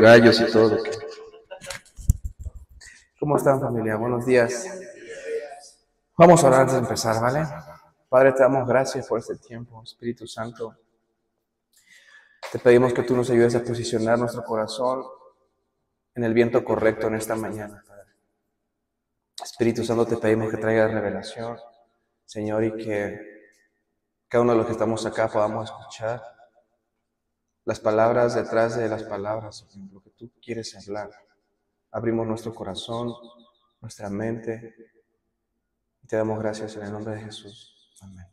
gallos y todo. ¿Cómo están, familia? Buenos días. Vamos a orar antes de empezar, ¿vale? Padre, te damos gracias por este tiempo. Espíritu Santo, te pedimos que tú nos ayudes a posicionar nuestro corazón en el viento correcto en esta mañana, Padre. Espíritu Santo, te pedimos que traigas revelación, Señor, y que cada uno de los que estamos acá podamos escuchar las palabras detrás de las palabras, Señor, lo que tú quieres hablar. Abrimos nuestro corazón, nuestra mente, y te damos gracias en el nombre de Jesús. Amén.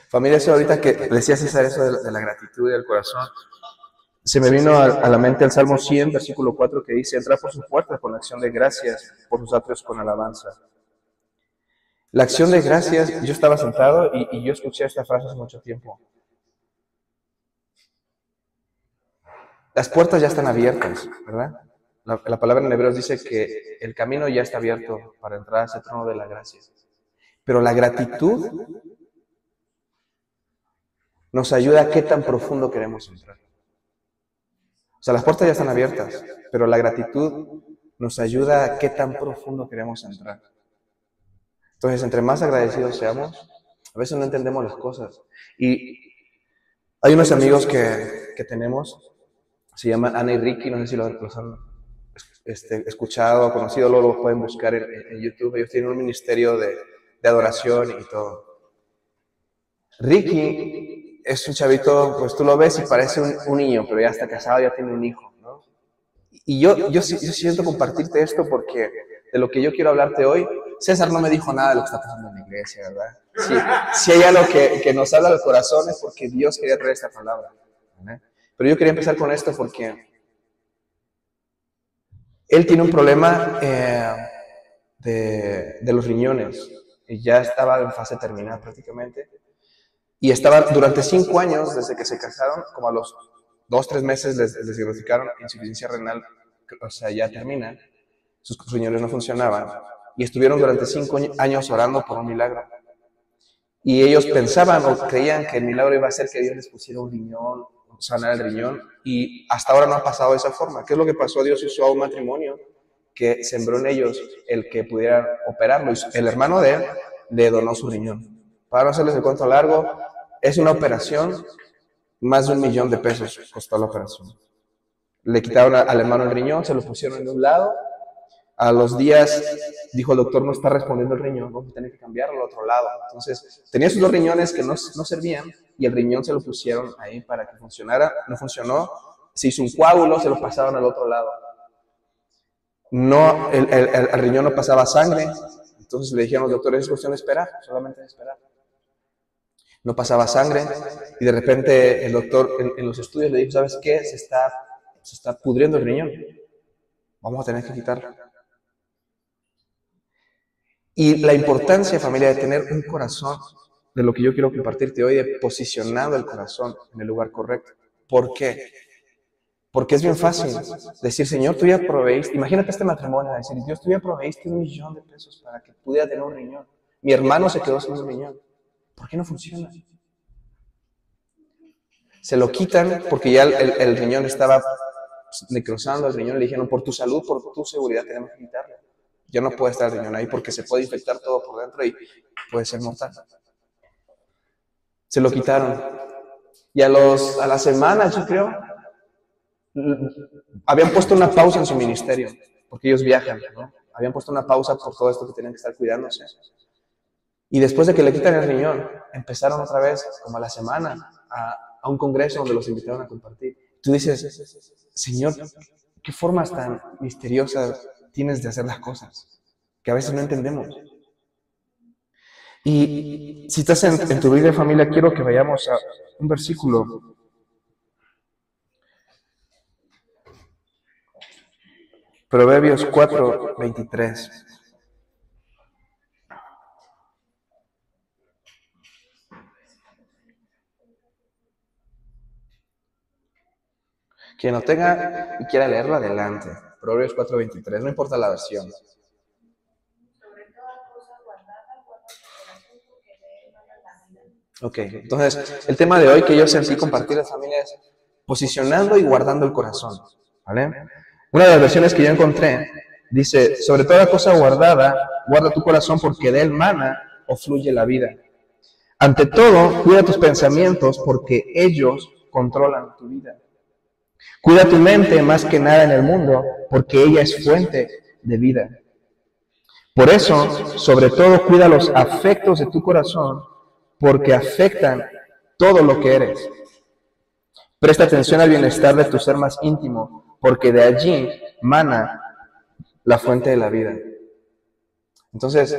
Familia, eso ahorita que decía César eso de la gratitud y del corazón, se me vino a la mente el Salmo 100, versículo 4, que dice: entra por sus puertas con acción de gracias, por sus atrios con alabanza. La acción de gracias, yo estaba sentado y yo escuché esta frase hace mucho tiempo. Las puertas ya están abiertas, ¿verdad? La palabra en Hebreos dice que el camino ya está abierto para entrar a ese trono de la gracia. Pero la gratitud nos ayuda a qué tan profundo queremos entrar. O sea, las puertas ya están abiertas, pero la gratitud nos ayuda a qué tan profundo queremos entrar. Entonces, entre más agradecidos seamos, a veces no entendemos las cosas. Y hay unos amigos que tenemos, se llaman Ana y Ricky, no sé si los han escuchado o conocido, luego los pueden buscar en YouTube. Ellos tienen un ministerio de adoración y todo. Ricky es un chavito, pues tú lo ves y parece un niño, pero ya está casado, ya tiene un hijo, ¿no? Y yo siento compartirte esto porque de lo que yo quiero hablarte hoy, César no me dijo nada de lo que está pasando en la iglesia, ¿verdad? Si hay algo que nos habla del corazón es porque Dios quería traer esta palabra, ¿verdad? Pero yo quería empezar con esto porque él tiene un problema de los riñones. Y ya estaba en fase terminal prácticamente. Y estaba durante 5 años, desde que se casaron, como a los 2-3 meses les diagnosticaron insuficiencia renal, o sea, ya termina. Sus riñones no funcionaban. Y estuvieron durante 5 años orando por un milagro. Y ellos pensaban o creían que el milagro iba a ser que Dios les pusiera un riñón, sanar el riñón, y hasta ahora no ha pasado de esa forma. ¿Qué es lo que pasó? Dios usó a un matrimonio que sembró en ellos el que pudieran operarlo. El hermano de él le donó su riñón. Para no hacerles el cuento largo, es una operación, más de $1 millón costó la operación. Le quitaron al hermano el riñón, se lo pusieron de un lado. A los días dijo el doctor: no está respondiendo el riñón, vamos a tener que cambiarlo al otro lado. Entonces tenía sus 2 riñones que no servían y el riñón se lo pusieron ahí para que funcionara. No funcionó, se hizo un coágulo, se lo pasaron al otro lado. No, el riñón no pasaba sangre, entonces le dijeron los doctores: es cuestión de esperar, solamente de esperar. No pasaba sangre y de repente el doctor en los estudios le dijo: ¿sabes qué? Se está pudriendo el riñón, vamos a tener que quitarlo. Y la importancia, familia, de tener un corazón, de lo que yo quiero compartirte hoy, de posicionado el corazón en el lugar correcto. ¿Por qué? Porque es bien fácil decir: Señor, tú ya proveíste. Imagínate este matrimonio, decir: Dios, tú ya proveíste $1 millón para que pudiera tener un riñón. Mi hermano se quedó sin un riñón. ¿Por qué no funciona? Se lo quitan porque ya el riñón estaba necrosando el riñón. Le dijeron: por tu salud, por tu seguridad, tenemos que quitarlo. Ya no puede estar el riñón ahí porque se puede infectar todo por dentro y puede ser mortal. Se lo quitaron. Y a la semana, yo creo, habían puesto una pausa en su ministerio, porque ellos viajan, ¿no? Habían puesto una pausa por todo esto que tenían que estar cuidándose. Y después de que le quitan el riñón, empezaron otra vez, como a la semana, a un congreso donde los invitaron a compartir. Tú dices: Señor, ¿qué formas tan misteriosas tienes de hacer las cosas? Que a veces no entendemos. Y si estás en tu vida, familia, quiero que vayamos a un versículo. Proverbios 4:23. Quien lo tenga y quiera leerlo, adelante. Proverbios 4:23, no importa la versión. Ok, entonces el tema de hoy que yo sentí compartir a las familias: posicionando y guardando el corazón. ¿vale? Una de las versiones que yo encontré dice, sobre toda cosa guardada, guarda tu corazón porque de él mana o fluye la vida. Ante todo, cuida tus pensamientos porque ellos controlan tu vida. Cuida tu mente más que nada en el mundo porque ella es fuente de vida. Por eso, sobre todo, cuida los afectos de tu corazón porque afectan todo lo que eres. Presta atención al bienestar de tu ser más íntimo porque de allí mana la fuente de la vida. Entonces,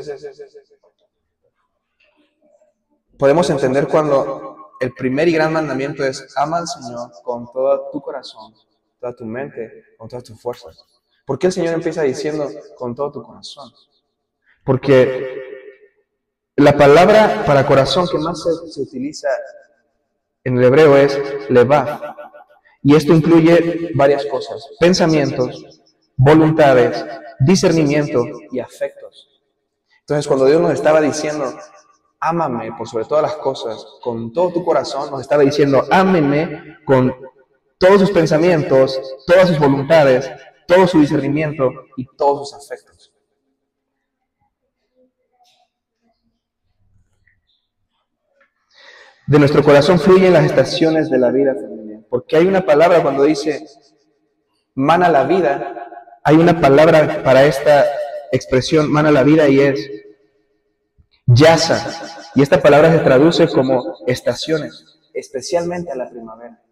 podemos entender cuando el primer y gran mandamiento es ama al Señor con todo tu corazón, toda tu mente, con todas tus fuerzas. ¿Por qué el Señor empieza diciendo con todo tu corazón? Porque la palabra para corazón que más se utiliza en el hebreo es levav. Y esto incluye varias cosas: pensamientos, voluntades, discernimiento y afectos. Entonces, cuando Dios nos estaba diciendo, ámame por sobre todas las cosas, con todo tu corazón, nos estaba diciendo, ámeme con todos sus pensamientos, todas sus voluntades, todo su discernimiento y todos sus afectos. De nuestro corazón fluyen las estaciones de la vida, familia. Porque hay una palabra cuando dice mana la vida, hay una palabra para esta expresión, mana la vida, y es yasa. Y esta palabra se traduce como estaciones, especialmente a la primavera.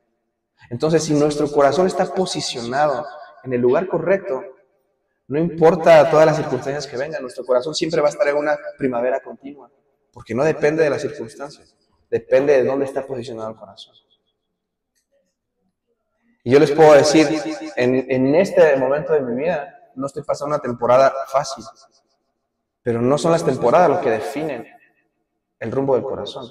Entonces, si nuestro corazón está posicionado en el lugar correcto, no importa todas las circunstancias que vengan, nuestro corazón siempre va a estar en una primavera continua, porque no depende de las circunstancias, depende de dónde está posicionado el corazón. Y yo les puedo decir, en este momento de mi vida, no estoy pasando una temporada fácil, pero no son las temporadas lo que definen el rumbo del corazón.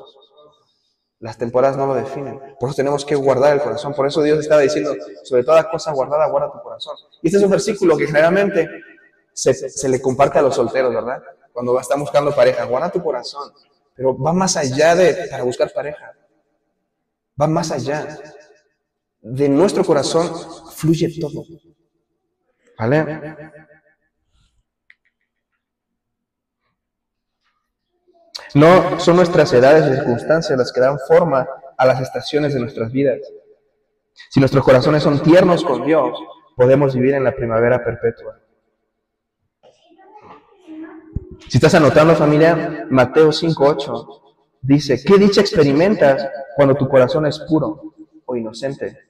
Las temporadas no lo definen. Por eso tenemos que guardar el corazón. Por eso Dios estaba diciendo, sobre toda cosa guardada, guarda tu corazón. Y este es un versículo que generalmente se le comparte a los solteros, ¿verdad? Cuando están buscando pareja, guarda tu corazón. Pero va más allá para buscar pareja. Va más allá. De nuestro corazón fluye todo. ¿Vale? No son nuestras edades y circunstancias las que dan forma a las estaciones de nuestras vidas. Si nuestros corazones son tiernos con Dios, podemos vivir en la primavera perpetua. Si estás anotando, familia, Mateo 5:8 dice, ¿qué dicha experimentas cuando tu corazón es puro o inocente?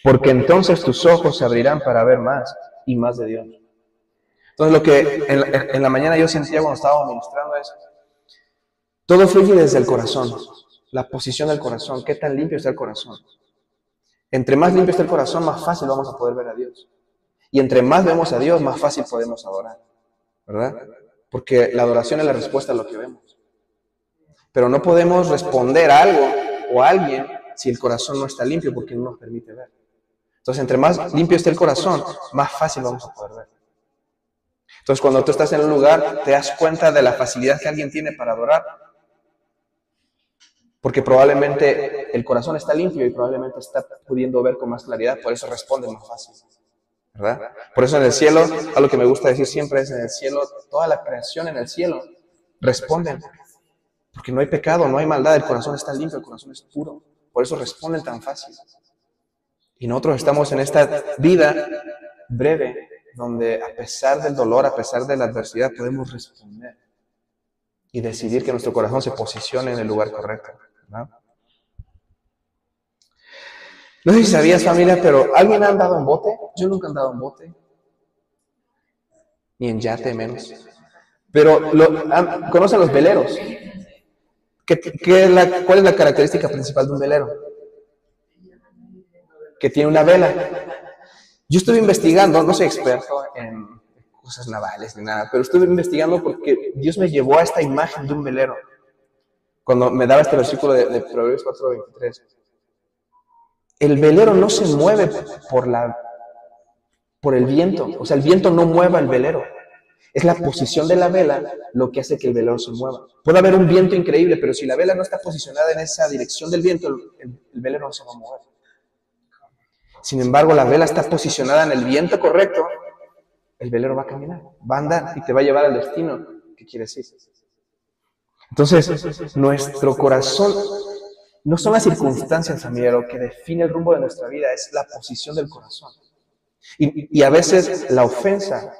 Porque entonces tus ojos se abrirán para ver más y más de Dios. Entonces, lo que en la mañana yo sentía cuando estaba ministrando es, todo fluye desde el corazón, la posición del corazón, qué tan limpio está el corazón. Entre más limpio está el corazón, más fácil vamos a poder ver a Dios. Y entre más vemos a Dios, más fácil podemos adorar, ¿verdad? Porque la adoración es la respuesta a lo que vemos. Pero no podemos responder a algo o a alguien si el corazón no está limpio, porque no nos permite ver. Entonces, entre más limpio esté el corazón, más fácil vamos a poder ver. Entonces, cuando tú estás en un lugar, te das cuenta de la facilidad que alguien tiene para adorar, porque probablemente el corazón está limpio y probablemente está pudiendo ver con más claridad, por eso responde más fácil, ¿verdad? Por eso en el cielo, algo que me gusta decir siempre es, en el cielo, toda la creación en el cielo responden, porque no hay pecado, no hay maldad, el corazón está limpio, el corazón es puro, por eso responden tan fácil. Y nosotros estamos en esta vida breve, donde a pesar del dolor, a pesar de la adversidad, podemos responder y decidir que nuestro corazón se posicione en el lugar correcto, ¿verdad? No sé si sabías, familia, pero ¿alguien ha andado en bote? Yo nunca he andado en bote, ni en yate menos. Pero ¿conocen los veleros? ¿Cuál es la característica principal de un velero? Que tiene una vela. Yo estuve investigando, no soy experto en cosas navales ni nada, pero estuve investigando porque Dios me llevó a esta imagen de un velero. Cuando me daba este versículo de Proverbios 4:23. El velero no se mueve por el viento. O sea, el viento no mueve al velero. Es la posición de la vela lo que hace que el velero se mueva. Puede haber un viento increíble, pero si la vela no está posicionada en esa dirección del viento, el velero no se va a mover. Sin embargo, la vela está posicionada en el viento correcto, el velero va a caminar, va a andar y te va a llevar al destino que quieres ir. Entonces, nuestro corazón, no son las circunstancias, familia, lo que define el rumbo de nuestra vida, es la posición del corazón. Y a veces la ofensa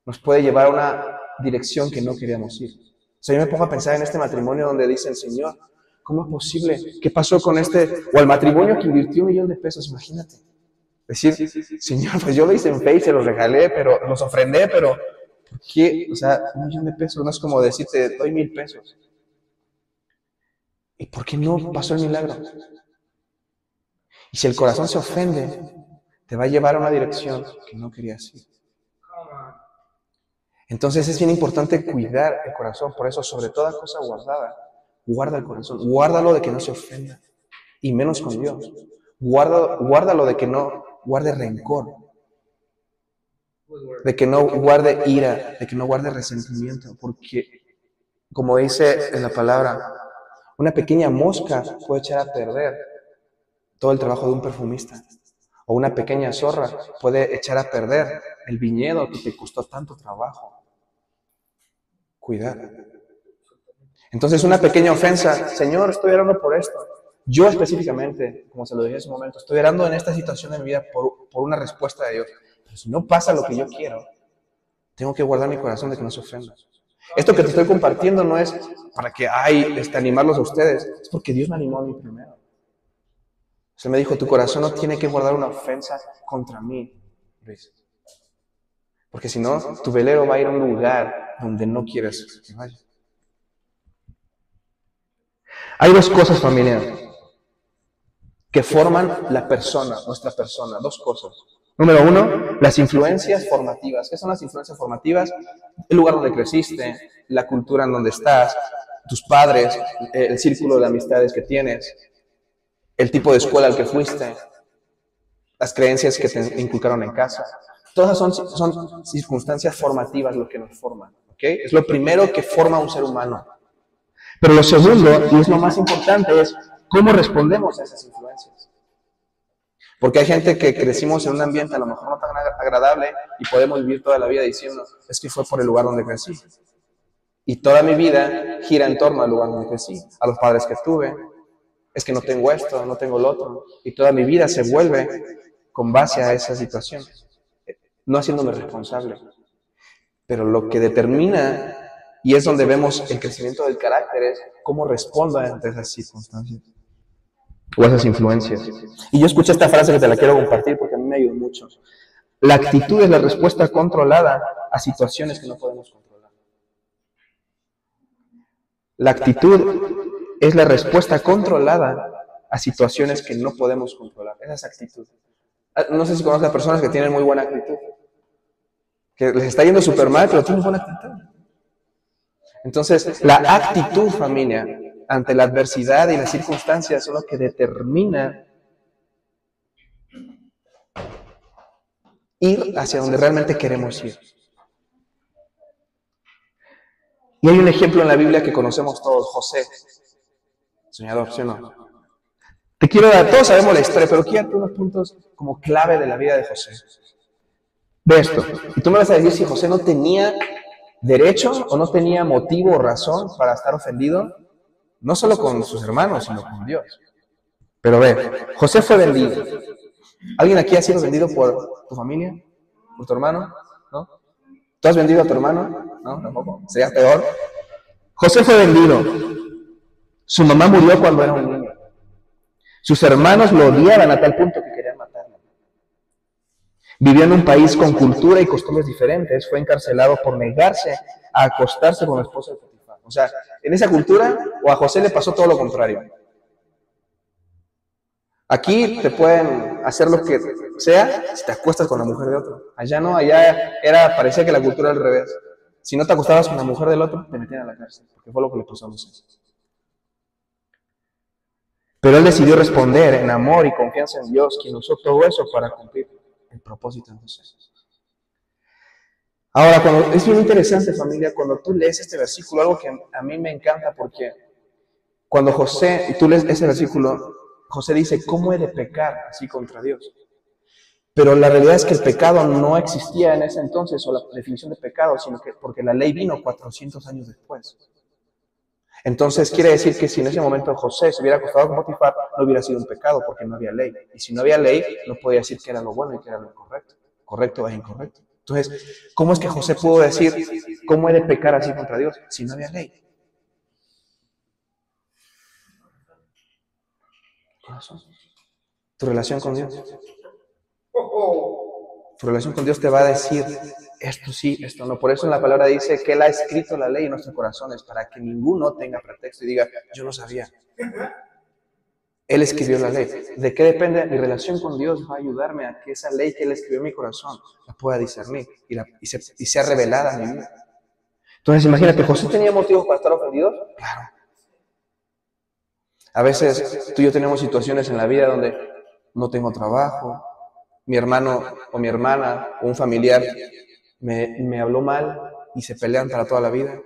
nos puede llevar a una dirección que no queríamos ir. O sea, yo me pongo a pensar en este matrimonio donde dicen, Señor, ¿cómo es posible? ¿Qué pasó con este? O el matrimonio que invirtió $1 millón, imagínate. Decir, Señor, pues yo lo hice en fe y se los regalé, pero los ofrendé, pero ¿por qué? O sea, $1 millón no es como decirte, doy 1,000 pesos. ¿Y por qué no pasó el milagro? Y si el corazón se ofende, te va a llevar a una dirección que no querías ir. Entonces es bien importante cuidar el corazón, por eso sobre toda cosa guardada, guarda el corazón, guárdalo de que no se ofenda, y menos con Dios. Guárdalo de que no guarde rencor, de que no guarde ira, de que no guarde resentimiento, porque como dice en la palabra, una pequeña mosca puede echar a perder todo el trabajo de un perfumista, o una pequeña zorra puede echar a perder el viñedo que te costó tanto trabajo cuidar. Entonces una pequeña ofensa, Señor, estoy orando por esto. Yo específicamente, como se lo dije en ese momento, estoy orando en esta situación de mi vida por una respuesta de Dios. Pero si no pasa lo que yo quiero, tengo que guardar mi corazón de que no se ofenda. Esto que te estoy compartiendo no es para que animarlos a ustedes, es porque Dios me animó a mí primero. Se me dijo, tu corazón no tiene que guardar una ofensa contra mí, Luis. Porque si no, tu velero va a ir a un lugar donde no quieres que vaya. Hay dos cosas, familia, que forman la persona, nuestra persona. Dos cosas. Número uno, las influencias formativas. ¿Qué son las influencias formativas? El lugar donde creciste, la cultura en donde estás, tus padres, el círculo de amistades que tienes, el tipo de escuela al que fuiste, las creencias que te inculcaron en casa. Todas son circunstancias formativas lo que nos forman. ¿Okay? Es lo primero que forma a un ser humano. Pero lo segundo, y es lo más importante, es cómo respondemos a esas influencias. Porque hay gente que crecimos en un ambiente a lo mejor no tan agradable y podemos vivir toda la vida diciendo, es que fue por el lugar donde crecí. Y toda mi vida gira en torno al lugar donde crecí, a los padres que tuve, es que no tengo esto, no tengo lo otro. Y toda mi vida se vuelve con base a esa situación, no haciéndome responsable. Pero lo que determina, y es donde vemos el crecimiento del carácter, es cómo respondo ante esas circunstancias o esas influencias. Y yo escuché esta frase que te la quiero compartir porque a mí me ayudó mucho. La actitud es la respuesta controlada a situaciones que no podemos controlar. La actitud es la respuesta controlada a situaciones que no podemos controlar. Esa es actitud. No sé si conoces a personas que tienen muy buena actitud, que les está yendo súper mal, pero tienen buena actitud. Entonces, la actitud, familia, ante la adversidad y las circunstancias es lo que determina ir hacia donde realmente queremos ir. Y hay un ejemplo en la Biblia que conocemos todos, José, soñador, ¿sí o no? Te quiero dar, todos sabemos la historia, pero quiero darte unos puntos como clave de la vida de José. Ve esto, y tú me vas a decir si José no tenía derecho o no tenía motivo o razón para estar ofendido, no solo con sus hermanos, sino con Dios. Pero ve, José fue vendido. ¿Alguien aquí ha sido vendido por tu familia? ¿Por tu hermano? ¿No? ¿Tú has vendido a tu hermano? No, tampoco. Sería peor. José fue vendido. Su mamá murió cuando era un niño. Sus hermanos lo odiaban a tal punto que querían matarlo. Vivió en un país con cultura y costumbres diferentes. Fue encarcelado por negarse a acostarse con la esposa de Potifar. O sea, en esa cultura, o a José le pasó todo lo contrario. Aquí te pueden hacer lo que sea si te acuestas con la mujer de otro. Allá no, allá parecía que la cultura era al revés. Si no te acostabas con la mujer del otro, te metían a la cárcel, porque fue lo que le pasó a José. Pero él decidió responder en amor y confianza en Dios, quien usó todo eso para cumplir el propósito de José. Ahora, es muy interesante, familia, cuando tú lees este versículo, algo que a mí me encanta, porque cuando tú lees ese versículo, José dice, ¿cómo he de pecar así contra Dios? Pero la realidad es que el pecado no existía en ese entonces, o la definición de pecado, sino que porque la ley vino 400 años después. Entonces quiere decir que si en ese momento José se hubiera acostado con Potifar, no hubiera sido un pecado porque no había ley. Y si no había ley, no podía decir que era lo bueno y que era lo incorrecto. Correcto o incorrecto. Entonces, ¿cómo es que José pudo decir cómo he de pecar así contra Dios si no había ley? Corazón. Tu relación con Dios. Tu relación con Dios te va a decir esto sí, esto no. Por eso en la palabra dice que Él ha escrito la ley en nuestros corazones para que ninguno tenga pretexto y diga, yo no sabía. Él escribió la ley. ¿De qué depende? Mi relación con Dios va a ayudarme a que esa ley que Él escribió en mi corazón la pueda discernir y sea revelada a mi vida. Entonces imagínate, ¿José tenía motivos para estar ofendido? Claro. A veces tú y yo tenemos situaciones en la vida donde no tengo trabajo, mi hermano o mi hermana o un familiar me habló mal y se pelean para toda la vida.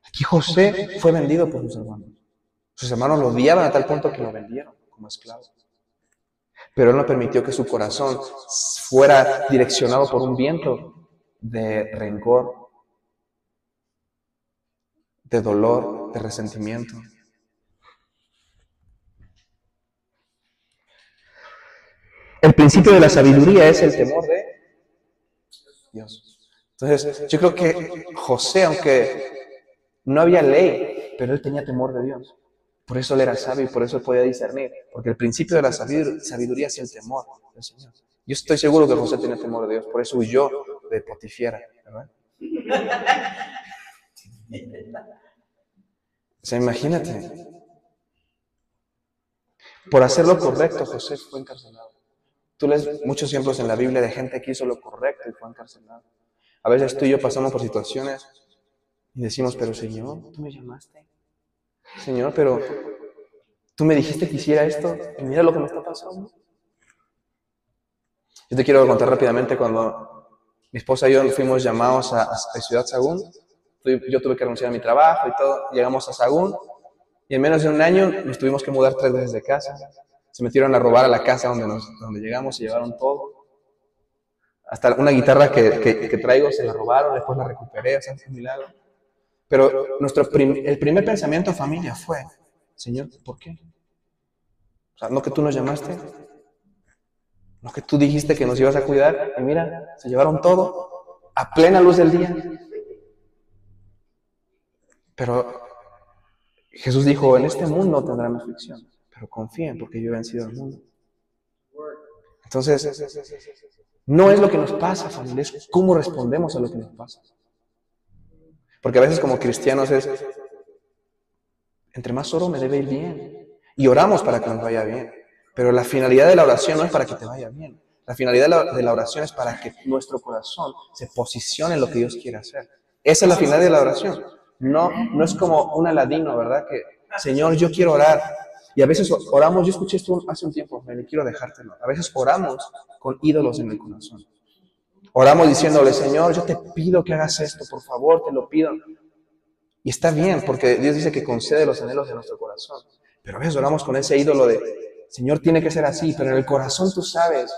Aquí José fue vendido por sus hermanos. Sus hermanos lo odiaban a tal punto que lo vendieron como esclavo. Pero él no permitió que su corazón fuera direccionado por un viento de rencor, de dolor, de resentimiento. El principio de la sabiduría es el temor de Dios. Entonces, yo creo que José, aunque no había ley, pero él tenía temor de Dios. Por eso él era sabio y por eso él podía discernir. Porque el principio de la sabiduría es el temor del Señor. Yo estoy seguro que José tenía temor de Dios, por eso huyó de Potifar, ¿verdad? O sea, imagínate. Por hacer lo correcto, José fue encarcelado. Tú lees muchos ejemplos en la Biblia de gente que hizo lo correcto y fue encarcelado. A veces tú y yo pasamos por situaciones y decimos, pero Señor, tú me llamaste. Señor, pero tú me dijiste que hiciera esto y mira lo que me está pasando. Yo te quiero contar rápidamente cuando mi esposa y yo fuimos llamados a Ciudad Sagún. Yo tuve que renunciar a mi trabajo y todo. Llegamos a Sagún y en menos de un año nos tuvimos que mudar 3 veces de casa. Se metieron a robar a la casa donde llegamos, se llevaron todo. Hasta una guitarra que traigo se la robaron, después la recuperé, o sea, fue un milagro. Pero el primer pensamiento, familia, fue, Señor, ¿por qué? O sea, no que tú nos llamaste, no que tú dijiste que nos ibas a cuidar, y mira, se llevaron todo a plena luz del día. Pero Jesús dijo, en este mundo tendrán aflicción, pero confíen porque yo he vencido al mundo. Entonces, no es lo que nos pasa, familia, es cómo respondemos a lo que nos pasa. Porque a veces como cristianos es, entre más oro me debe ir bien. Y oramos para que nos vaya bien. Pero la finalidad de la oración no es para que te vaya bien. La finalidad de la oración es para que nuestro corazón se posicione en lo que Dios quiere hacer. Esa es la finalidad de la oración. No es como un aladino, ¿verdad? Que, Señor, yo quiero orar. Y a veces oramos, yo escuché esto hace un tiempo, me quiero dejártelo. A veces oramos con ídolos en el corazón. Oramos diciéndole, Señor, yo te pido que hagas esto, por favor, te lo pido. Y está bien, porque Dios dice que concede los anhelos de nuestro corazón. Pero a veces oramos con ese ídolo de, Señor, tiene que ser así, pero en el corazón tú sabes.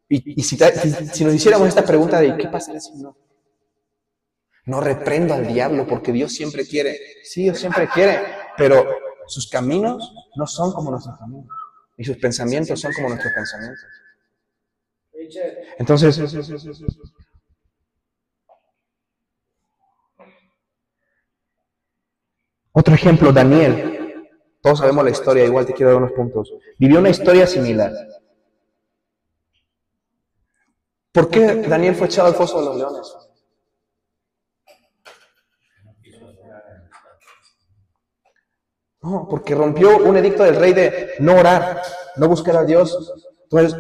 Y si nos hiciéramos esta pregunta de, ¿qué pasaría si no? No reprendo al diablo, porque Dios siempre quiere. Sí, Dios siempre quiere, pero sus caminos no son como nuestros caminos. Y sus pensamientos son como nuestros pensamientos. Entonces, otro ejemplo, Daniel. Todos sabemos la historia, igual te quiero dar unos puntos. Vivió una historia similar. ¿Por qué Daniel fue echado al foso de los leones? No, porque rompió un edicto del rey de no orar, no buscar a Dios. Entonces,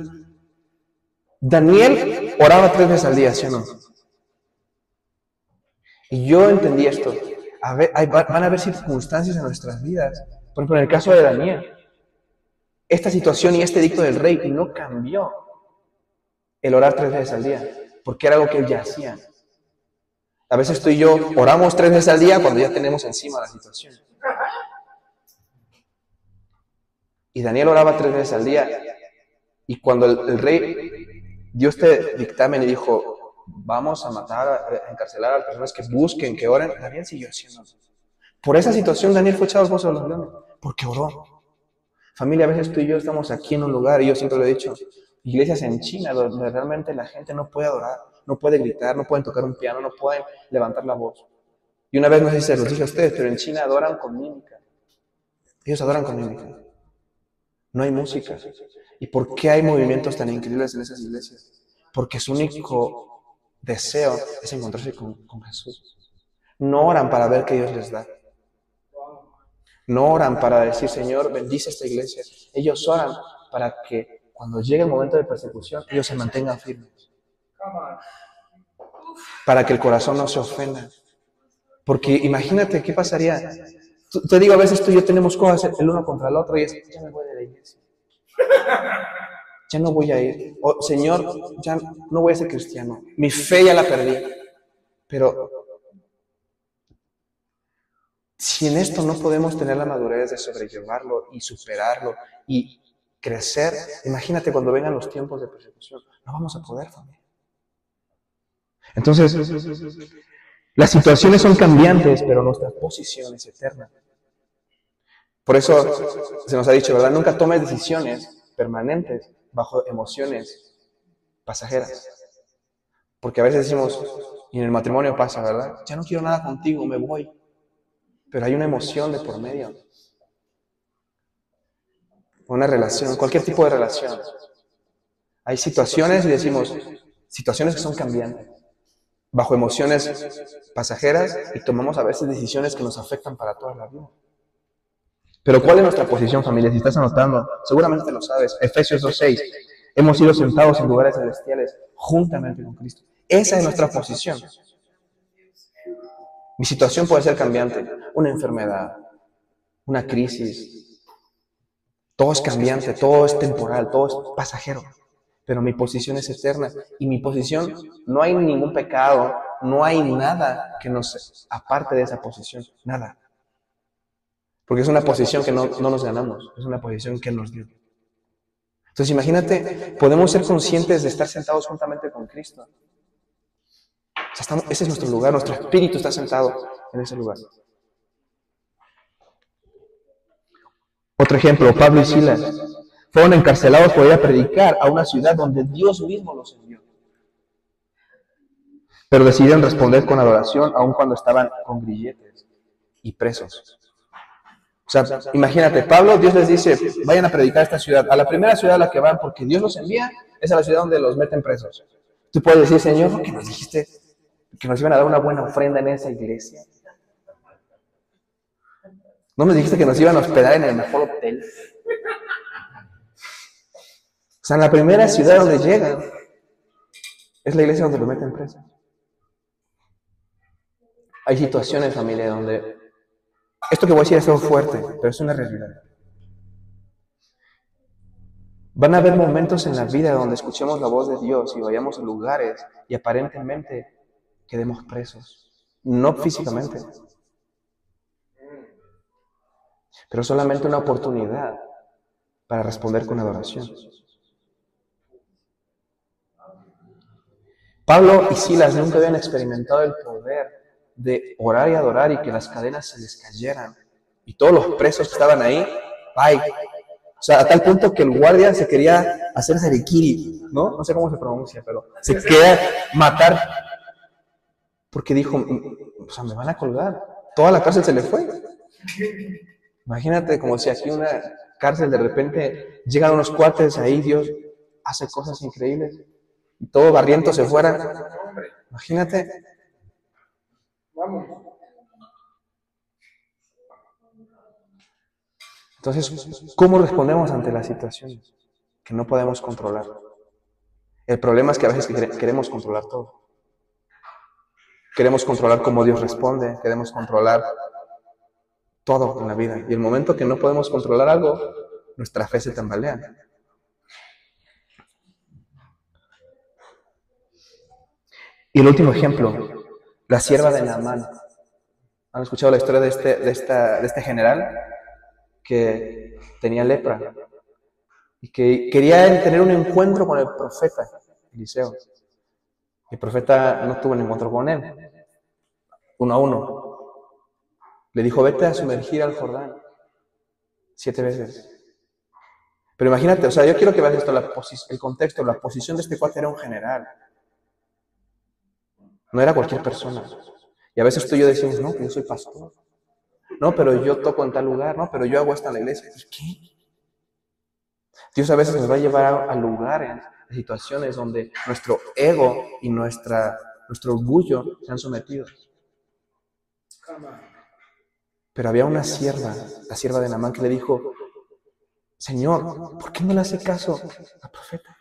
Daniel oraba 3 veces al día, ¿sí o no? Y yo entendí esto. Van a haber circunstancias en nuestras vidas. Por ejemplo, en el caso de Daniel, esta situación y este edicto del rey no cambió el orar 3 veces al día, porque era algo que él ya hacía. A veces tú y yo oramos 3 veces al día cuando ya tenemos encima la situación. Y Daniel oraba 3 veces al día. Y cuando el rey dio este dictamen y dijo, vamos a matar, a encarcelar a las personas que busquen, que oren, Daniel siguió haciéndolo. Por esa situación Daniel fue echado al foso de los leones, porque oró. Familia, a veces tú y yo estamos aquí en un lugar, y yo siempre lo he dicho, iglesias en China donde realmente la gente no puede adorar, no puede gritar, no pueden tocar un piano, no pueden levantar la voz. Y una vez no sé si se los dije a ustedes, pero en China adoran con mímica. Ellos adoran con mímica. No hay música. ¿Y por qué hay movimientos tan increíbles en esas iglesias? Porque su único deseo es encontrarse con Jesús. No oran para ver qué Dios les da. No oran para decir, Señor, bendice esta iglesia. Ellos oran para que cuando llegue el momento de persecución, ellos se mantengan firmes. Para que el corazón no se ofenda. Porque imagínate qué pasaría. Te digo, a veces tú y yo tenemos cosas el uno contra el otro y es, ya me voy de la iglesia. Ya no voy a ir. O, Señor, ya no voy a ser cristiano. Mi fe ya la perdí. Pero si en esto no podemos tener la madurez de sobrellevarlo y superarlo y crecer, imagínate cuando vengan los tiempos de persecución. No vamos a poder, familia. Entonces, las situaciones son cambiantes, pero nuestra posición es eterna. Por eso se nos ha dicho, ¿verdad? Nunca tomes decisiones permanentes bajo emociones pasajeras. Porque a veces decimos, y en el matrimonio pasa, ¿verdad? Ya no quiero nada contigo, me voy. Pero hay una emoción de por medio. Una relación, cualquier tipo de relación. Hay situaciones y decimos, situaciones que son cambiantes, bajo emociones pasajeras y tomamos a veces decisiones que nos afectan para toda la vida. Pero ¿cuál es nuestra posición, familia? Si estás anotando, seguramente lo sabes. Efesios 2:6. Hemos sido sentados en lugares celestiales juntamente con Cristo. Esa es nuestra posición. Mi situación puede ser cambiante. Una enfermedad, una crisis. Todo es cambiante, todo es temporal, todo es pasajero. Pero mi posición es eterna. Y mi posición, no hay ningún pecado, no hay nada que nos aparte de esa posición. Nada. Porque es una posición que no nos ganamos. Es una posición que Él nos dio. Entonces imagínate, podemos ser conscientes de estar sentados juntamente con Cristo. O sea, ese es nuestro lugar, nuestro espíritu está sentado en ese lugar. Otro ejemplo, Pablo y Silas fueron encarcelados por ir a predicar a una ciudad donde Dios mismo los envió. Pero decidieron responder con adoración aun cuando estaban con grilletes y presos. O sea, imagínate, Pablo, Dios les dice, vayan a predicar a esta ciudad. A la primera ciudad a la que van, porque Dios los envía, es a la ciudad donde los meten presos. Tú puedes decir, Señor, ¿no que nos dijiste que nos iban a dar una buena ofrenda en esa iglesia? ¿No nos dijiste que nos iban a hospedar en el mejor hotel? O sea, en la primera ciudad donde llegan, es la iglesia donde los meten presos. Hay situaciones, familia, donde esto que voy a decir es algo fuerte, pero es una realidad. Van a haber momentos en la vida donde escuchemos la voz de Dios y vayamos a lugares y aparentemente quedemos presos. No físicamente, pero solamente una oportunidad para responder con adoración. Pablo y Silas nunca habían experimentado el poder de orar y adorar y que las cadenas se les cayeran. Y todos los presos que estaban ahí, ¡ay! O sea, a tal punto que el guardia se quería hacer harikiri, ¿no? No sé cómo se pronuncia, pero se quería matar porque dijo, o sea, me van a colgar. Toda la cárcel se le fue. Imagínate como si aquí una cárcel de repente llegan unos cuates, ahí Dios hace cosas increíbles y todo barriento se fuera. Imagínate. Vamos. Entonces, ¿cómo respondemos ante las situaciones que no podemos controlar? El problema es que a veces queremos controlar todo. Queremos controlar cómo Dios responde, queremos controlar todo en la vida. Y el momento que no podemos controlar algo, nuestra fe se tambalea. Y el último ejemplo, la sierva de Naamán. ¿Han escuchado la historia de este general que tenía lepra y que quería tener un encuentro con el profeta? Eliseo. El profeta no tuvo un encuentro con él, 1-1. Le dijo, vete a sumergir al Jordán 7 veces. Pero imagínate, o sea, yo quiero que veas esto, el contexto, la posición de este cuate era un general. No era cualquier persona. Y a veces tú y yo decimos, no, yo soy pastor. No, pero yo toco en tal lugar. No, pero yo hago esto en la iglesia. ¿Y qué? Dios a veces nos va a llevar a lugares, a situaciones donde nuestro ego y nuestro orgullo se han sometido. Pero había una sierva, la sierva de Naamán, que le dijo, Señor, ¿por qué no le hace caso al profeta?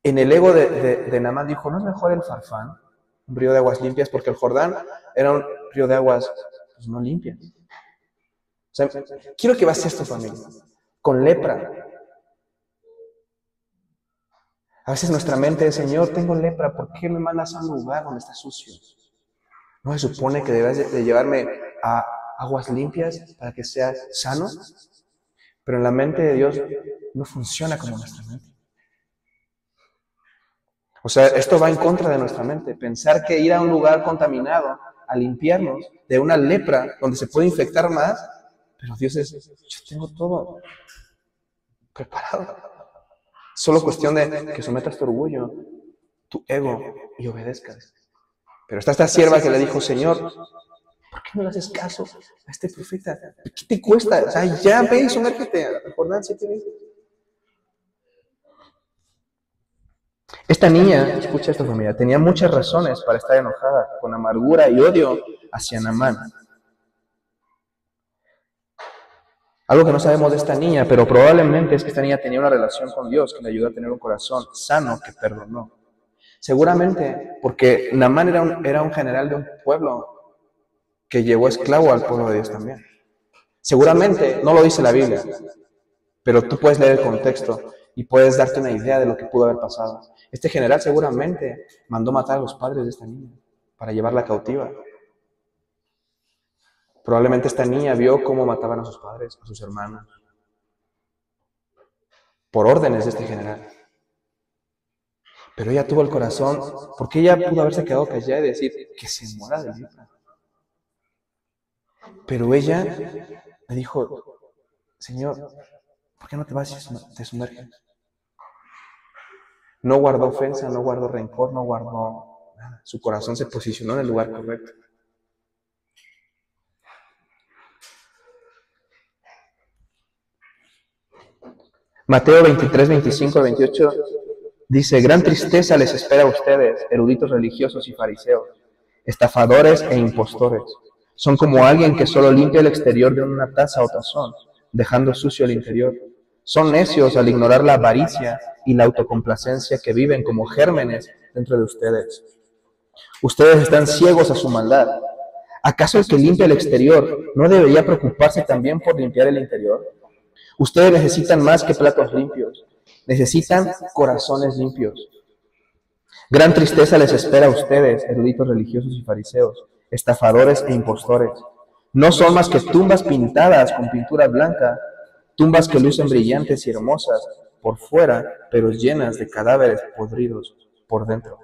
En el ego de Naamán dijo, ¿no es mejor el Farfán, un río de aguas limpias? Porque el Jordán era un río de aguas pues, no limpias. O sea, quiero que veas esto, familia, con lepra. A veces nuestra mente es, Señor, tengo lepra, ¿por qué me mandas a un lugar donde está sucio? ¿No se supone que debes de llevarme a aguas limpias para que sea sano? Pero en la mente de Dios no funciona como nuestra mente. O sea, esto va en contra de nuestra mente. Pensar que ir a un lugar contaminado a limpiarnos de una lepra donde se puede infectar más, pero Dios es, yo tengo todo preparado. Solo cuestión de que sometas tu orgullo, tu ego y obedezcas. Pero está esta sierva que le dijo, Señor, ¿por qué no le haces caso a este profeta? ¿Qué te cuesta? O sea, ya ve y sumérgete a la Jordán 7 veces. Esta niña, escucha esto familia, tenía muchas razones para estar enojada, con amargura y odio hacia Naamán. Algo que no sabemos de esta niña, pero probablemente es que esta niña tenía una relación con Dios que le ayudó a tener un corazón sano que perdonó. Seguramente porque Naamán era un general de un pueblo que llevó esclavo al pueblo de Dios también. Seguramente, no lo dice la Biblia, pero tú puedes leer el contexto y puedes darte una idea de lo que pudo haber pasado. Este general seguramente mandó matar a los padres de esta niña para llevarla cautiva. Probablemente esta niña vio cómo mataban a sus padres, a sus hermanos, por órdenes de este general. Pero ella tuvo el corazón, porque ella pudo haberse quedado callada y decir que se muera de lepra. Pero ella le dijo, Señor, ¿por qué no te vas y te sumerges? No guardó ofensa, no guardó rencor, no guardó nada. Su corazón se posicionó en el lugar correcto. Mateo 23, 25, 28 dice, gran tristeza les espera a ustedes, eruditos religiosos y fariseos, estafadores e impostores. Son como alguien que solo limpia el exterior de una taza o tazón, dejando sucio el interior. Son necios al ignorar la avaricia y la autocomplacencia que viven como gérmenes dentro de ustedes. Ustedes están ciegos a su maldad. ¿Acaso el que limpia el exterior no debería preocuparse también por limpiar el interior? Ustedes necesitan más que platos limpios, necesitan corazones limpios. Gran tristeza les espera a ustedes, eruditos religiosos y fariseos, estafadores e impostores. No son más que tumbas pintadas con pintura blanca, tumbas que lucen brillantes y hermosas por fuera, pero llenas de cadáveres podridos por dentro.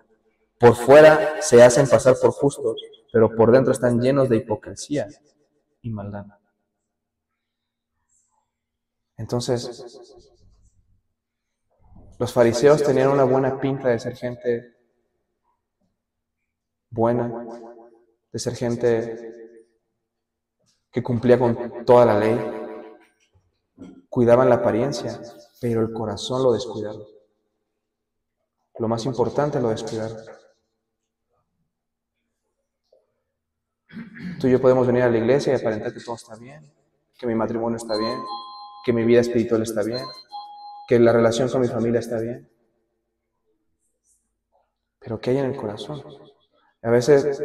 Por fuera se hacen pasar por justos, pero por dentro están llenos de hipocresía y maldad. Entonces, los fariseos tenían una buena pinta de ser gente buena, de ser gente que cumplía con toda la ley, cuidaban la apariencia, pero el corazón lo descuidaron. Lo más importante lo descuidaron. Tú y yo podemos venir a la iglesia y aparentar que todo está bien, que mi matrimonio está bien, que mi vida espiritual está bien, que la relación con mi familia está bien. Pero ¿qué hay en el corazón? A veces,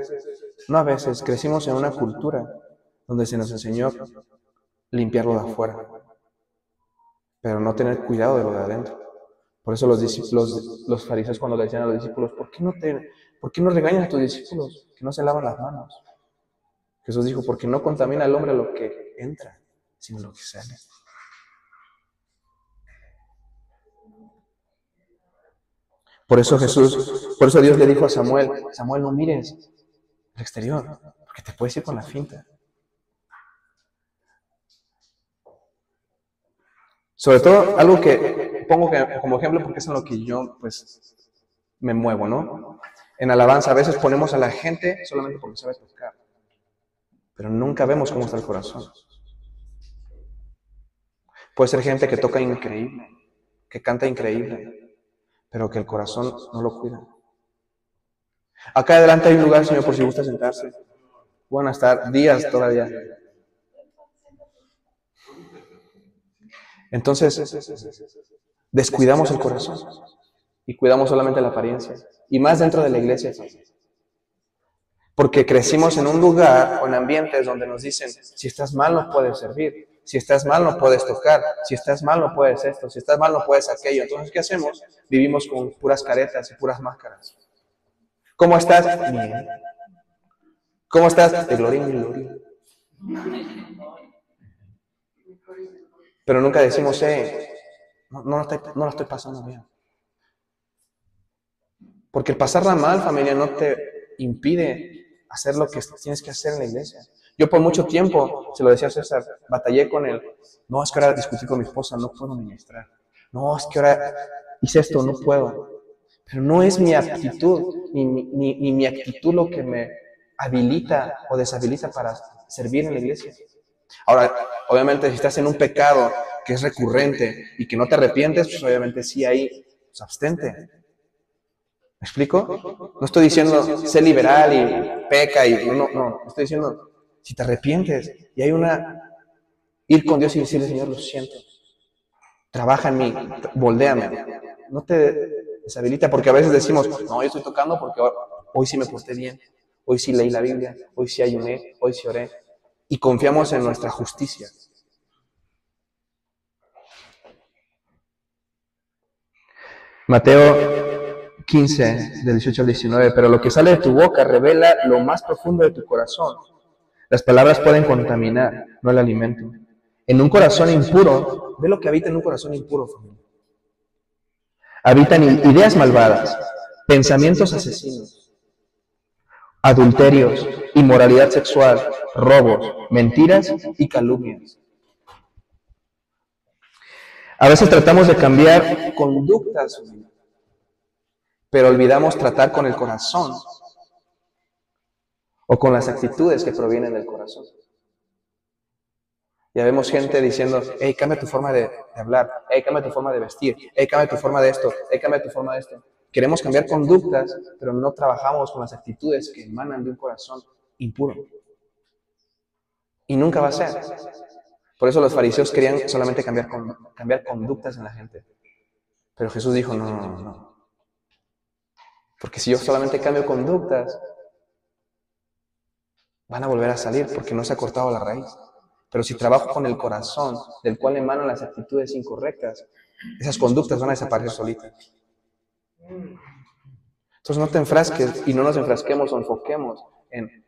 no a veces, crecimos en una cultura donde se nos enseñó limpiarlo de afuera, pero no tener cuidado de lo de adentro. Por eso los fariseos cuando le decían a los discípulos, ¿por qué no regañan a tus discípulos que no se lavan las manos? Jesús dijo, porque no contamina al hombre lo que entra, sino lo que sale. Por eso Dios le dijo a Samuel, Samuel, no mires el exterior, porque te puedes ir con la finta. Sobre todo, algo que pongo como ejemplo, porque es en lo que yo, pues, me muevo, ¿no? En alabanza, a veces ponemos a la gente solamente porque sabe tocar, pero nunca vemos cómo está el corazón. Puede ser gente que toca increíble, que canta increíble, pero que el corazón no lo cuida. Acá adelante hay un lugar, Señor, por si gusta sentarse. Van a estar días todavía. Entonces, descuidamos el corazón y cuidamos solamente la apariencia. Y más dentro de la iglesia. Porque crecimos en un lugar o en ambientes donde nos dicen, si estás mal no puedes servir, si estás mal no puedes tocar, si estás mal no puedes esto, si estás mal no puedes aquello. Entonces, ¿qué hacemos? Vivimos con puras caretas y puras máscaras. ¿Cómo estás? Bien. ¿Cómo estás? De gloria en gloria. Pero nunca decimos, no la estoy pasando bien. Porque el pasarla mal, familia, no te impide hacer lo que tienes que hacer en la iglesia. Yo por mucho tiempo, se lo decía a César, batallé con él. No, es que ahora discutí con mi esposa, no puedo ministrar. No, es que ahora hice esto, no puedo. Pero no es mi aptitud, ni mi actitud lo que me habilita o deshabilita para servir en la iglesia. Ahora, obviamente, si estás en un pecado que es recurrente y que no te arrepientes, pues obviamente sí ahí, pues abstente. ¿Me explico? No estoy diciendo sé liberal y peca y no. Estoy diciendo, si te arrepientes y hay ir con Dios y decirle, Señor, lo siento. Trabaja en mí, moldéame. No te deshabilita, porque a veces decimos, no, yo estoy tocando porque hoy sí me porté bien, hoy sí leí la Biblia, hoy sí ayuné, hoy sí oré. Y confiamos en nuestra justicia. Mateo 15, del 18 al 19, pero lo que sale de tu boca revela lo más profundo de tu corazón. Las palabras pueden contaminar, no el alimento. En un corazón impuro, ve lo que habita en un corazón impuro, familia. Habitan ideas malvadas, pensamientos asesinos, adulterios, inmoralidad sexual, robos, mentiras y calumnias. A veces tratamos de cambiar conductas, pero olvidamos tratar con el corazón o con las actitudes que provienen del corazón. Ya vemos gente diciendo, hey, cambia tu forma de hablar, hey, cambia tu forma de vestir, hey, cambia tu forma de esto, hey, cambia tu forma de esto. Queremos cambiar conductas, pero no trabajamos con las actitudes que emanan de un corazón impuro. Y nunca va a ser. Por eso los fariseos querían solamente cambiar conductas en la gente. Pero Jesús dijo, no. Porque si yo solamente cambio conductas, van a volver a salir porque no se ha cortado la raíz. Pero si trabajo con el corazón, del cual emanan las actitudes incorrectas, esas conductas van a desaparecer solitas. Entonces no te enfrasques y no nos enfrasquemos o enfoquemos en,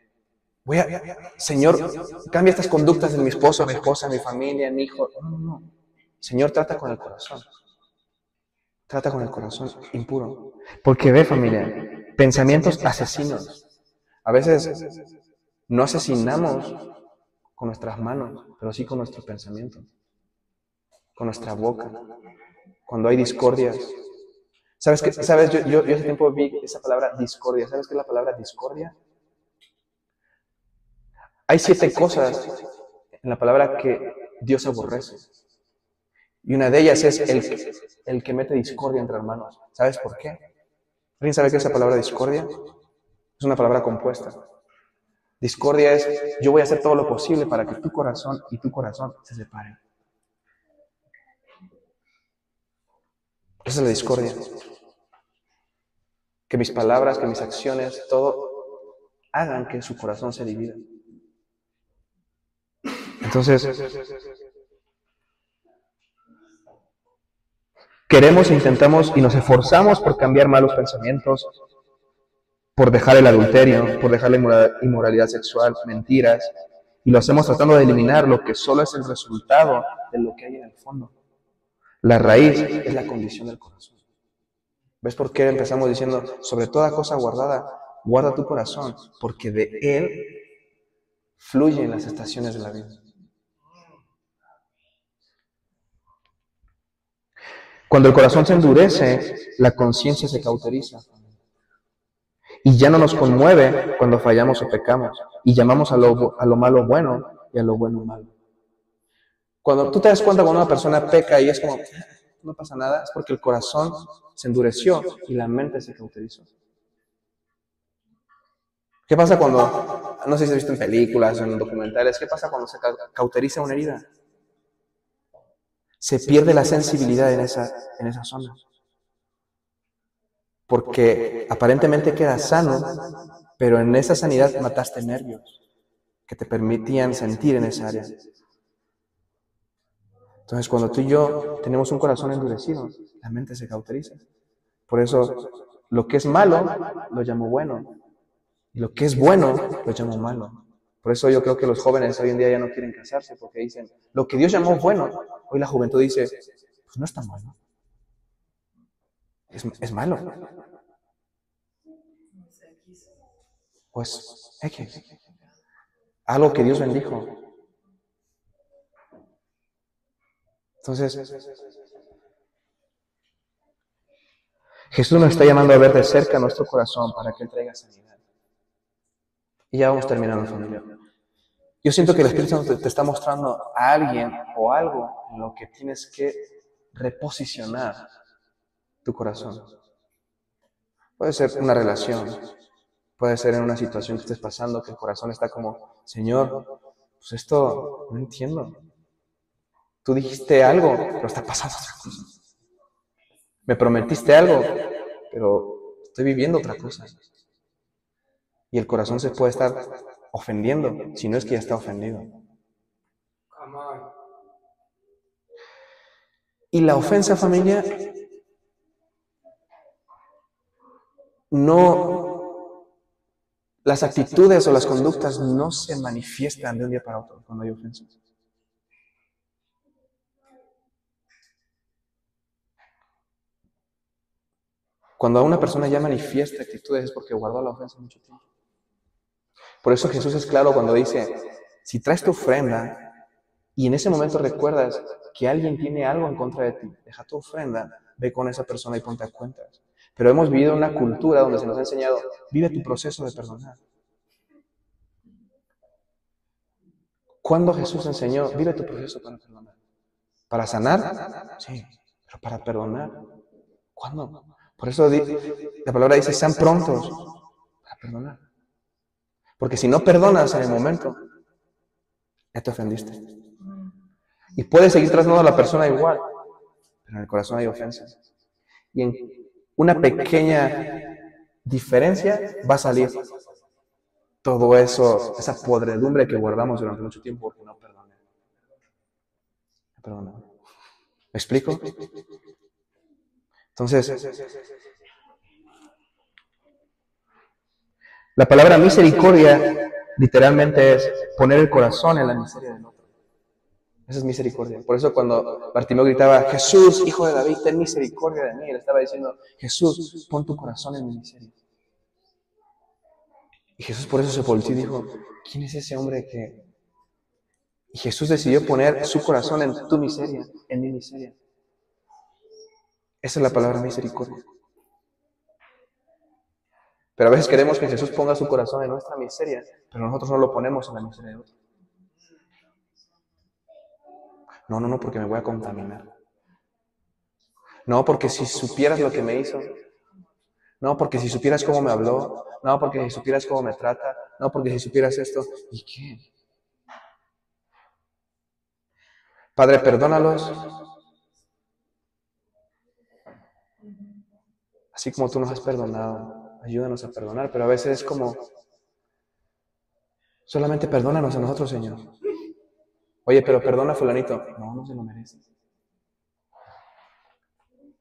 Señor, cambia estas conductas en mi esposo, mi esposa, mi familia, mi hijo. No. Señor, trata con el corazón. Trata con el corazón impuro. Porque ve, familia, pensamientos asesinos. A veces no asesinamos con nuestras manos, pero sí con nuestros pensamientos, con nuestra boca. Cuando hay discordias. ¿Sabes? Yo hace tiempo vi esa palabra discordia. ¿Sabes qué es la palabra discordia? Hay 7 cosas en la palabra que Dios aborrece. Y una de ellas es el que mete discordia entre hermanos. ¿Sabes por qué? ¿Alguien sabe qué es la palabra discordia? Es una palabra compuesta. Discordia es, yo voy a hacer todo lo posible para que tu corazón y tu corazón se separen. Esa es la discordia. Que mis palabras, que mis acciones, todo hagan que su corazón se divida. Entonces, queremos, intentamos y nos esforzamos por cambiar malos pensamientos, por dejar el adulterio, por dejar la inmoralidad sexual, mentiras, y lo hacemos tratando de eliminar lo que solo es el resultado de lo que hay en el fondo. La raíz es la condición del corazón. ¿Ves por qué empezamos diciendo, sobre toda cosa guardada, guarda tu corazón? Porque de él fluyen las estaciones de la vida. Cuando el corazón se endurece, la conciencia se cauteriza. Y ya no nos conmueve cuando fallamos o pecamos. Y llamamos a lo malo bueno y a lo bueno malo. Cuando tú te das cuenta cuando una persona peca y es como, no pasa nada, es porque el corazón se endureció y la mente se cauterizó. ¿Qué pasa cuando, no sé si has visto en películas o en documentales, qué pasa cuando se cauteriza una herida? Se pierde la sensibilidad en esa zona. Porque aparentemente queda sano, pero en esa sanidad mataste nervios que te permitían sentir en esa área. Entonces, cuando tú y yo tenemos un corazón endurecido, la mente se cauteriza. Por eso, lo que es malo, lo llamo bueno. Y lo que es bueno, lo llamo malo. Por eso yo creo que los jóvenes hoy en día ya no quieren casarse, porque dicen, lo que Dios llamó bueno, hoy la juventud dice, pues no es tan bueno. Es malo. Pues X. Algo que Dios bendijo. Entonces, Jesús nos está llamando a ver de cerca nuestro corazón para que Él traiga sanidad. Y ya vamos terminando, familia. Yo siento que el Espíritu Santo te está mostrando a alguien o algo en lo que tienes que reposicionar tu corazón. Puede ser una relación, puede ser en una situación que estés pasando, que el corazón está como, Señor, pues esto no entiendo. Tú dijiste algo, pero está pasando otra cosa. Me prometiste algo, pero estoy viviendo otra cosa. Y el corazón se puede estar ofendiendo, si no es que ya está ofendido. Y la ofensa, familia, no, las actitudes o las conductas no se manifiestan de un día para otro cuando hay ofensa. Cuando una persona ya manifiesta actitudes es porque guardó la ofensa mucho tiempo. Por eso Jesús es claro cuando dice, si traes tu ofrenda y en ese momento recuerdas que alguien tiene algo en contra de ti, deja tu ofrenda, ve con esa persona y ponte a cuentas. Pero hemos vivido en una cultura donde se nos ha enseñado, vive tu proceso de perdonar. ¿Cuándo Jesús enseñó, vive tu proceso para perdonar? ¿Para sanar? Sí, pero para perdonar. ¿Cuándo? Por eso la palabra dice, sean prontos para perdonar. Porque si no perdonas en el momento, ya te ofendiste. Y puedes seguir tratando a la persona igual, pero en el corazón hay ofensas. Y en una pequeña diferencia va a salir todo eso, esa podredumbre que guardamos durante mucho tiempo porque no perdoné. ¿Me explico? Entonces, la palabra misericordia literalmente es poner el corazón en la miseria del otro. Esa es misericordia. Por eso cuando Bartimeo gritaba, Jesús, hijo de David, ten misericordia de mí, él estaba diciendo, Jesús, pon tu corazón en mi miseria. Y Jesús por eso se volteó y dijo, ¿quién es ese hombre que...? Y Jesús decidió poner su corazón en tu miseria, en mi miseria. Esa es la palabra misericordia. Pero a veces queremos que Jesús ponga su corazón en nuestra miseria, pero nosotros no lo ponemos en la miseria de otro. No, porque me voy a contaminar. No, porque si supieras lo que me hizo. No, porque si supieras cómo me habló. No, porque si supieras cómo me trata. No, porque si supieras esto. ¿Y qué? Padre, perdónalos. Así como tú nos has perdonado. Ayúdanos a perdonar. Pero a veces es como, solamente perdónanos a nosotros, Señor. Oye, pero perdona a fulanito. No se lo merece.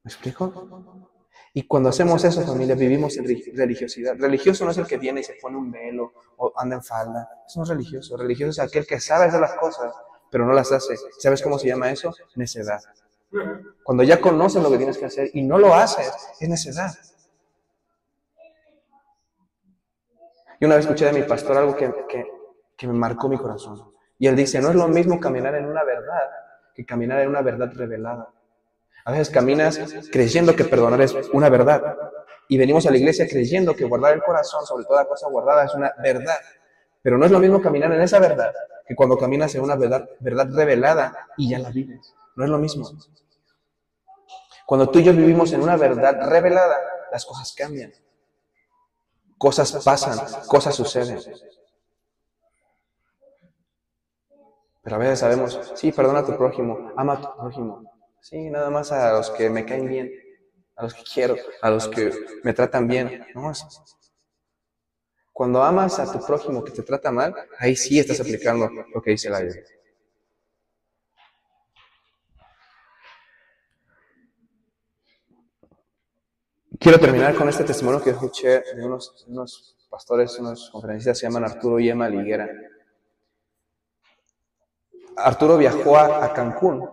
¿Me explico? Y cuando hacemos eso, familia, vivimos en religiosidad. Religioso no es el que viene y se pone un velo o anda en falda. Eso no es religioso. Religioso es aquel que sabe hacer las cosas, pero no las hace. ¿Sabes cómo se llama eso? Necedad. Cuando ya conoces lo que tienes que hacer y no lo haces, es necedad. Y una vez escuché de mi pastor algo que me marcó mi corazón. Y él dice, no es lo mismo caminar en una verdad que caminar en una verdad revelada. A veces caminas creyendo que perdonar es una verdad. Y venimos a la iglesia creyendo que guardar el corazón, sobre toda cosa guardada, es una verdad. Pero no es lo mismo caminar en esa verdad que cuando caminas en una verdad revelada y ya la vives. No es lo mismo. Cuando tú y yo vivimos en una verdad revelada, las cosas cambian. Cosas pasan, cosas suceden. Pero a veces sabemos, sí, perdona a tu prójimo, ama a tu prójimo. Sí, nada más a los que me caen bien, a los que quiero, a los que me tratan bien. No, cuando amas a tu prójimo que te trata mal, ahí sí estás aplicando lo que dice la Biblia. Quiero terminar con este testimonio que escuché de unos pastores, unos conferencistas, se llaman Arturo y Emma Liguera. Arturo viajó a Cancún.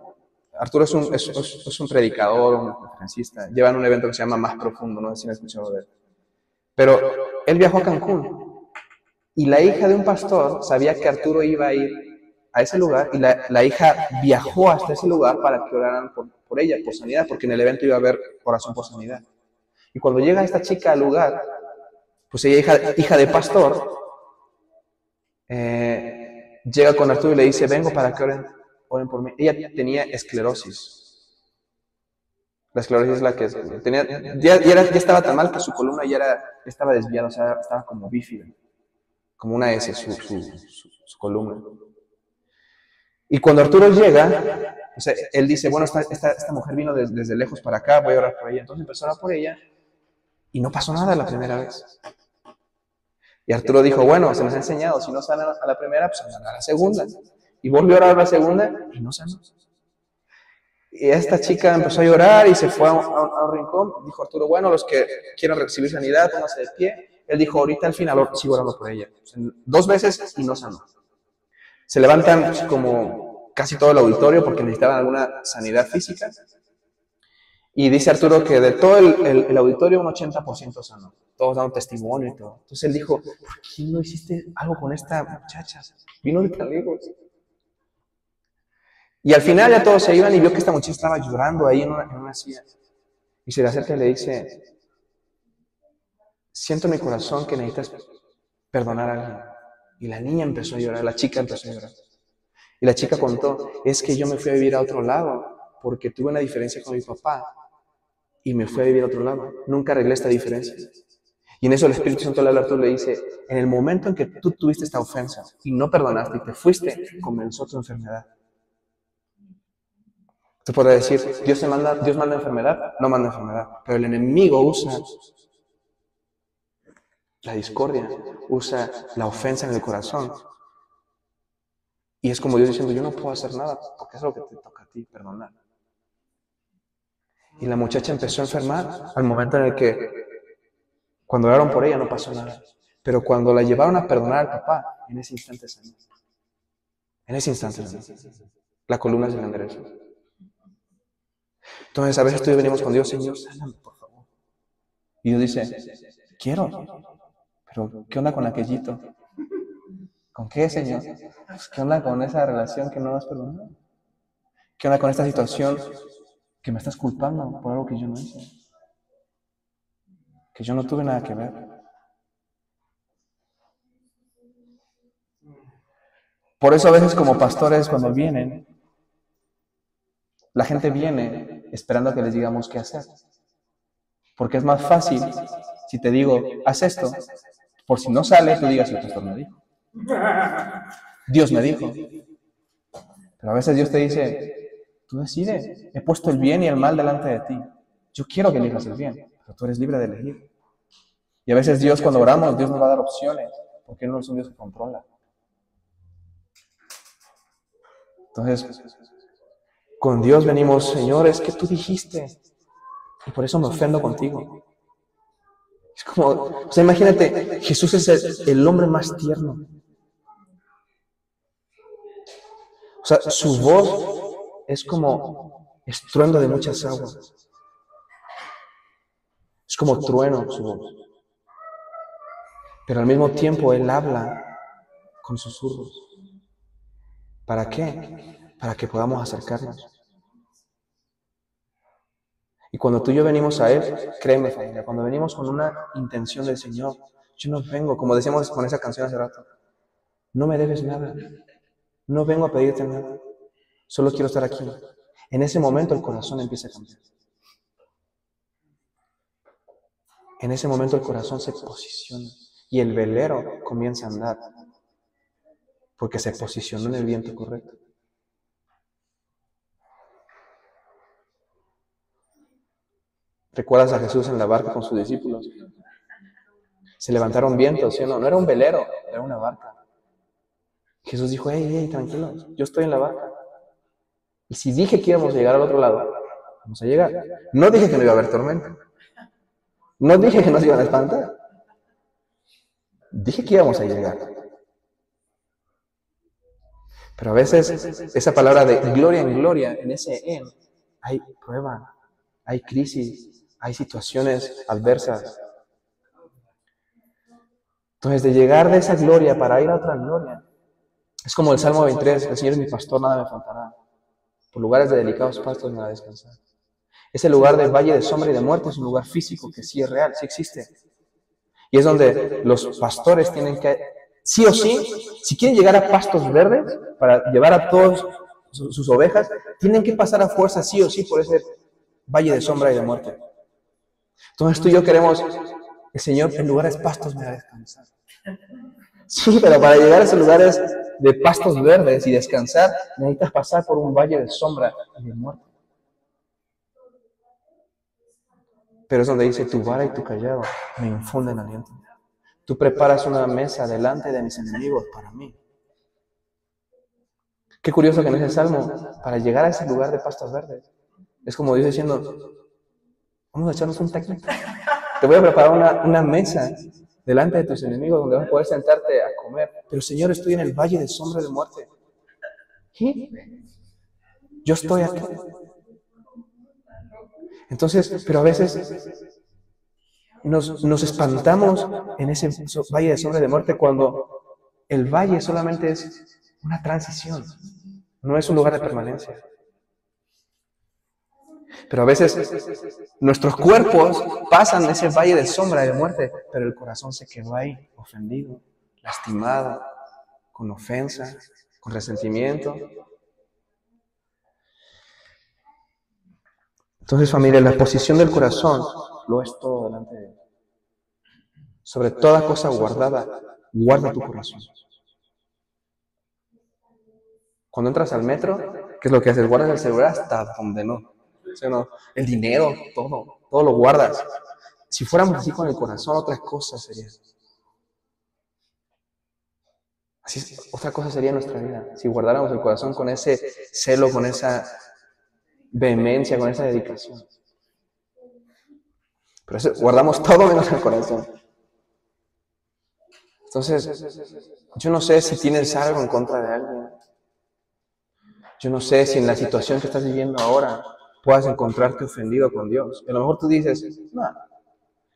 Arturo es un predicador, un conferencista. Llevan un evento que se llama Más Profundo, no sé si me han escuchado de él. Pero él viajó a Cancún y la hija de un pastor sabía que Arturo iba a ir a ese lugar y la hija viajó hasta ese lugar para que oraran por ella, por sanidad, porque en el evento iba a haber oración por sanidad. Y cuando llega esta chica al lugar, pues ella, hija de pastor, llega con Arturo y le dice, vengo para que oren por mí. Ella tenía esclerosis. La esclerosis es la que tenía, ya estaba tan mal que su columna ya estaba desviada, o sea, estaba como bífida, como una S, su columna. Y cuando Arturo llega, o sea, él dice, bueno, esta mujer vino desde lejos para acá, voy a orar por ella. Entonces empezó a orar por ella y no pasó nada la primera vez. Y Arturo dijo, bueno, se nos ha enseñado, si no sana a la primera, pues sana a la segunda. Y volvió a orar a la segunda y no sanó. Y esta chica empezó a llorar y se fue a un rincón. Dijo Arturo, bueno, los que quieran recibir sanidad, pónganse de pie. Él dijo, ahorita al final sigo orando por ella. 2 veces y no sanó. Se levantan pues, como casi todo el auditorio porque necesitaban alguna sanidad física. Y dice Arturo que de todo el auditorio un 80% sanó. Todos dando testimonio y todo. Entonces él dijo, ¿por qué no hiciste algo con esta muchacha? Vino de tan lejos. Y al final ya todos se iban y vio que esta muchacha estaba llorando ahí en una silla. Y se le acerca y le dice, siento en mi corazón que necesitas perdonar a alguien. Y la niña empezó a llorar, la chica empezó a llorar. Y la chica contó, es que yo me fui a vivir a otro lado porque tuve una diferencia con mi papá y me fui a vivir a otro lado. Nunca arreglé esta diferencia. Y en eso el Espíritu Santo le habla a Arturo y le dice, en el momento en que tú tuviste esta ofensa y no perdonaste y te fuiste, comenzó tu enfermedad. Te puede decir, Dios manda enfermedad, no manda enfermedad, pero el enemigo usa la discordia, usa la ofensa en el corazón. Y es como Dios diciendo, yo no puedo hacer nada, porque es lo que te toca a ti, perdonar. Y la muchacha empezó a enfermar al momento en el que, cuando oraron por ella, no pasó nada. Pero cuando la llevaron a perdonar al papá, en ese instante sanó. En ese instante sanó. La columna se le enderezó. Entonces a veces tú y yo venimos con Dios, Señor, sáname, por favor. Y Dios dice, quiero, pero ¿qué onda con aquellito? ¿Con qué, Señor? Pues, ¿qué onda con esa relación que no has perdonado? ¿Qué onda con esta situación que me estás culpando por algo que yo no hice? Que yo no tuve nada que ver. Por eso a veces como pastores cuando vienen, la gente viene esperando a que les digamos qué hacer. Porque es más fácil si te digo, haz esto, por si no sale, tú digas, el pastor me dijo. Dios me dijo. Pero a veces Dios te dice, tú decides, he puesto el bien y el mal delante de ti. Yo quiero que elijas el bien, pero tú eres libre de elegir. Y a veces Dios, cuando oramos, Dios nos va a dar opciones, porque Él no es un Dios que controla. Entonces, con Dios venimos, Señor, es que tú dijiste, y por eso me ofendo contigo. Es como, o sea, imagínate, Jesús es el hombre más tierno. O sea, su voz es como estruendo de muchas aguas. Es como trueno su voz. Pero al mismo tiempo Él habla con susurros. ¿Para qué? Para que podamos acercarnos. Y cuando tú y yo venimos a Él, créeme familia, cuando venimos con una intención del Señor, yo no vengo, como decíamos con esa canción hace rato, no me debes nada, no vengo a pedirte nada, solo quiero estar aquí. En ese momento el corazón empieza a cambiar. En ese momento el corazón se posiciona y el velero comienza a andar porque se posicionó en el viento correcto. ¿Recuerdas a Jesús en la barca con sus discípulos? Se levantaron vientos, ¿sí o no? No era un velero, era una barca. Jesús dijo, hey, tranquilos, yo estoy en la barca. Y si dije que íbamos a llegar al otro lado, vamos a llegar. No dije que no iba a haber tormenta. No dije que nos iban a espantar. Dije que íbamos a llegar. Pero a veces esa palabra de gloria en gloria, en ese en, hay prueba, hay crisis, hay situaciones adversas. Entonces, de llegar de esa gloria para ir a otra gloria, es como el Salmo 23, el Señor es mi pastor, nada me faltará. Por lugares de delicados pastos me va a descansar. Ese lugar del valle de sombra y de muerte es un lugar físico que sí es real, sí existe. Y es donde los pastores tienen que, sí o sí, si quieren llegar a pastos verdes, para llevar a todas sus ovejas, tienen que pasar a fuerza sí o sí por ese valle de sombra y de muerte. Entonces tú y yo queremos, el Señor en lugares pastos me va a descansar. Sí, pero para llegar a esos lugares de pastos verdes y descansar, necesitas pasar por un valle de sombra y de muerte. Pero es donde dice, tu vara y tu callado me infunden aliento. Tú preparas una mesa delante de mis enemigos para mí. Qué curioso que en ese salmo, para llegar a ese lugar de pastos verdes, es como Dios diciendo, vamos a echarnos un taquito. Te voy a preparar una mesa delante de tus enemigos donde vas a poder sentarte a comer. Pero Señor, estoy en el valle de sombra de muerte. ¿Qué? Yo estoy aquí. Entonces, pero a veces nos espantamos en ese valle de sombra de muerte cuando el valle solamente es una transición, no es un lugar de permanencia. Pero a veces nuestros cuerpos pasan de ese valle de sombra de muerte, pero el corazón se quedó ahí, ofendido, lastimado, con ofensa, con resentimiento. Entonces, familia, la posición del corazón lo es todo delante de Dios. Sobre toda cosa guardada, guarda tu corazón. Cuando entras al metro, ¿qué es lo que haces? Guardas el celular hasta donde no. ¿Sí o no? El dinero, todo lo guardas. Si fuéramos así con el corazón, otra cosa sería. Así, otra cosa sería nuestra vida. Si guardáramos el corazón con ese celo, con esa vehemencia, con esa dedicación. Pero eso, guardamos todo menos el corazón. Entonces, yo no sé si tienes algo en contra de alguien. Yo no sé si en la situación que estás viviendo ahora puedas encontrarte ofendido con Dios. A lo mejor tú dices, no,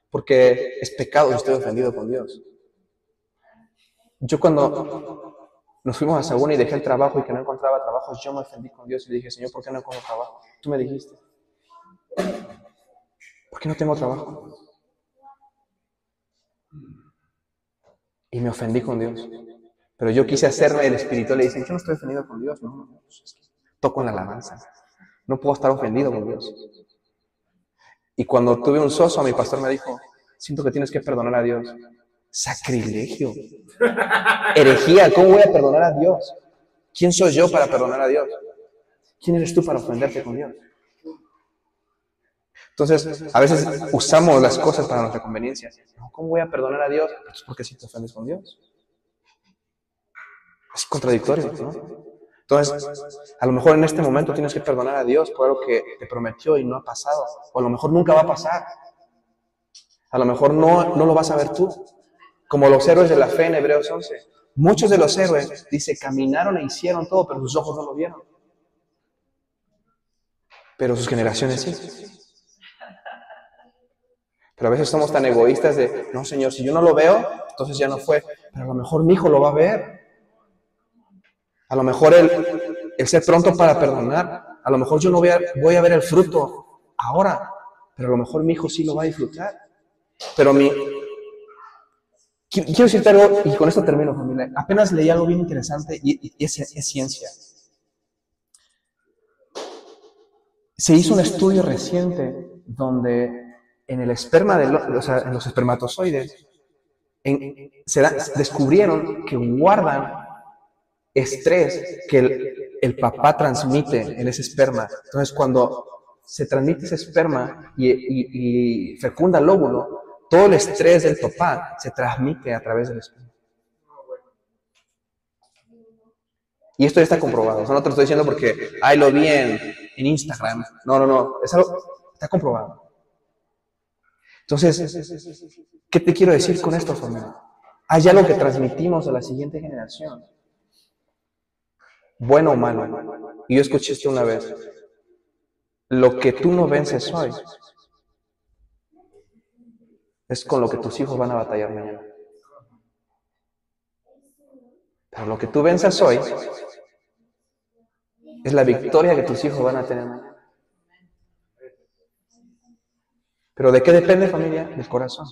porque es pecado que estoy ofendido con Dios. Yo cuando nos fuimos a Sagún y dejé el trabajo y que no encontraba trabajo, yo me ofendí con Dios y le dije, Señor, ¿por qué no encuentro trabajo? Tú me dijiste, ¿por qué no tengo trabajo? Y me ofendí con Dios. Pero yo quise hacerme el espiritual y le dicen, yo no estoy ofendido con Dios, no, toco en la alabanza. No puedo estar ofendido con Dios. Y cuando tuve un soso, mi pastor me dijo, siento que tienes que perdonar a Dios. Sacrilegio. Herejía, ¿cómo voy a perdonar a Dios? ¿Quién soy yo para perdonar a Dios? ¿Quién eres tú para ofenderte con Dios? Entonces, a veces usamos las cosas para nuestra conveniencia. ¿Cómo voy a perdonar a Dios? Pues porque si te ofendes con Dios. Es contradictorio, ¿no? Entonces, a lo mejor en este momento tienes que perdonar a Dios por algo que te prometió y no ha pasado. O a lo mejor nunca va a pasar. A lo mejor no lo vas a ver tú. Como los héroes de la fe en Hebreos 11. Muchos de los héroes, dice, caminaron e hicieron todo, pero sus ojos no lo vieron. pero sus generaciones sí. Pero a veces somos tan egoístas de, no, Señor, si yo no lo veo, entonces ya no fue. Pero a lo mejor mi hijo lo va a ver. A lo mejor el ser pronto para perdonar, a lo mejor yo no voy a ver el fruto ahora, pero a lo mejor mi hijo sí lo va a disfrutar. Pero quiero decirte algo, y con esto termino, familia. Apenas leí algo bien interesante y es ciencia. Se hizo un estudio reciente donde en el esperma, o sea, en los espermatozoides, descubrieron que guardan estrés que el papá transmite en ese esperma. Entonces, cuando se transmite ese esperma y fecunda el óvulo, todo el estrés del papá se transmite a través del esperma. Y esto ya está comprobado. O sea, no te lo estoy diciendo porque, ay, lo vi en Instagram. No. Es algo, está comprobado. Entonces, ¿qué te quiero decir con esto, familia? Hay algo que transmitimos a la siguiente generación. Bueno o malo. Y yo escuché esto una vez. Lo que tú no vences hoy es con lo que tus hijos van a batallar mañana. Pero lo que tú venzas hoy es la victoria que tus hijos van a tener mañana. ¿Pero de qué depende, familia? Del corazón.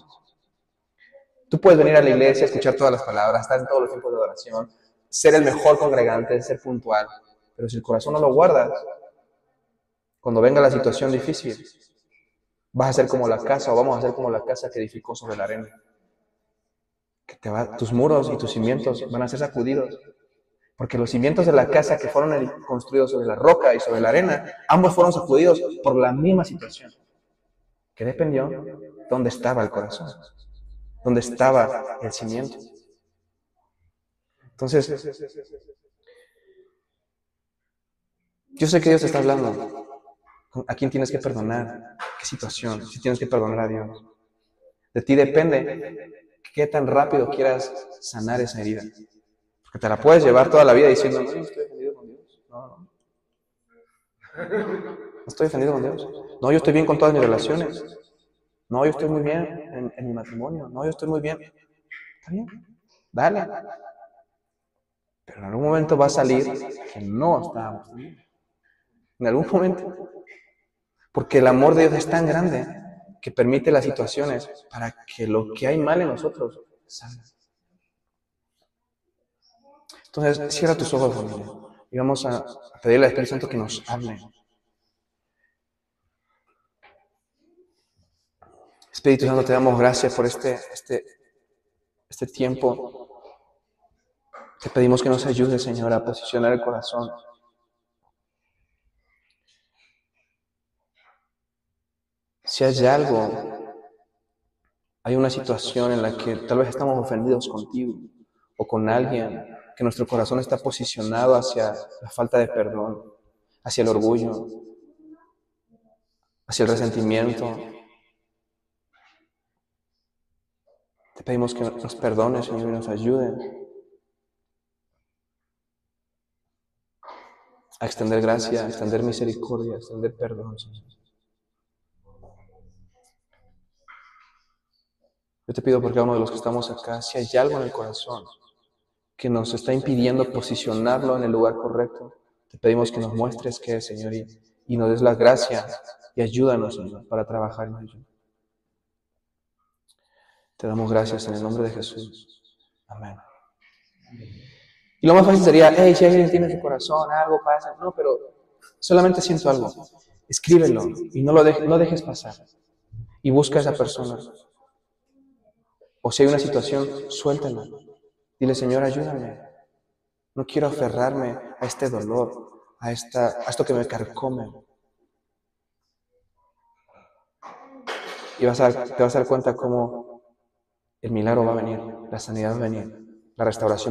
Tú puedes venir a la iglesia, escuchar todas las palabras, estar en todos los tiempos de oración, ser el mejor congregante, ser puntual. Pero si el corazón no lo guardas, cuando venga la situación difícil, vas a ser como la casa, o vamos a ser como la casa que edificó sobre la arena. Que tus muros y tus cimientos van a ser sacudidos. Porque los cimientos de la casa que fueron construidos sobre la roca y sobre la arena, ambos fueron sacudidos por la misma situación. Que dependió de dónde estaba el corazón, dónde estaba el cimiento. Entonces, yo sé que Dios te está hablando. ¿A quién tienes que perdonar? ¿Qué situación? Si tienes que perdonar a Dios. De ti depende qué tan rápido quieras sanar esa herida. Porque te la puedes llevar toda la vida diciendo, no, estoy ofendido con Dios. No estoy ofendido con Dios. No, yo estoy bien con todas mis relaciones. No, yo estoy muy bien en mi matrimonio. No, yo estoy muy bien. Está bien, dale. Pero en algún momento va a salir que no estábamos bien. En algún momento. Porque el amor de Dios es tan grande que permite las situaciones para que lo que hay mal en nosotros salga. Entonces, cierra tus ojos, familia, y vamos a pedirle al Espíritu Santo que nos hable. Espíritu Santo, te damos gracias por este tiempo. Te pedimos que nos ayudes, Señor, a posicionar el corazón. Si hay algo, hay una situación en la que tal vez estamos ofendidos contigo o con alguien, que nuestro corazón está posicionado hacia la falta de perdón, hacia el orgullo, hacia el resentimiento. Te pedimos que nos perdones, Señor, y nos ayude a extender gracia, a extender misericordia, a extender perdón, Señor. Yo te pido por cada uno de los que estamos acá, si hay algo en el corazón que nos está impidiendo posicionarlo en el lugar correcto, te pedimos que nos muestres qué es, Señor, y nos des la gracia y ayúdanos, Señor, para trabajar en ello. Te damos gracias en el nombre de Jesús. Amén. Y lo más fácil sería, hey, si alguien tiene en su corazón, algo pasa. No, pero solamente siento algo. Escríbelo y no dejes pasar. Y busca a esa persona. O si hay una situación, suéltala. Dile, Señor, ayúdame. No quiero aferrarme a este dolor, a esto que me carcome. Y te vas a dar cuenta cómo el milagro va a venir, la sanidad va a venir, la restauración.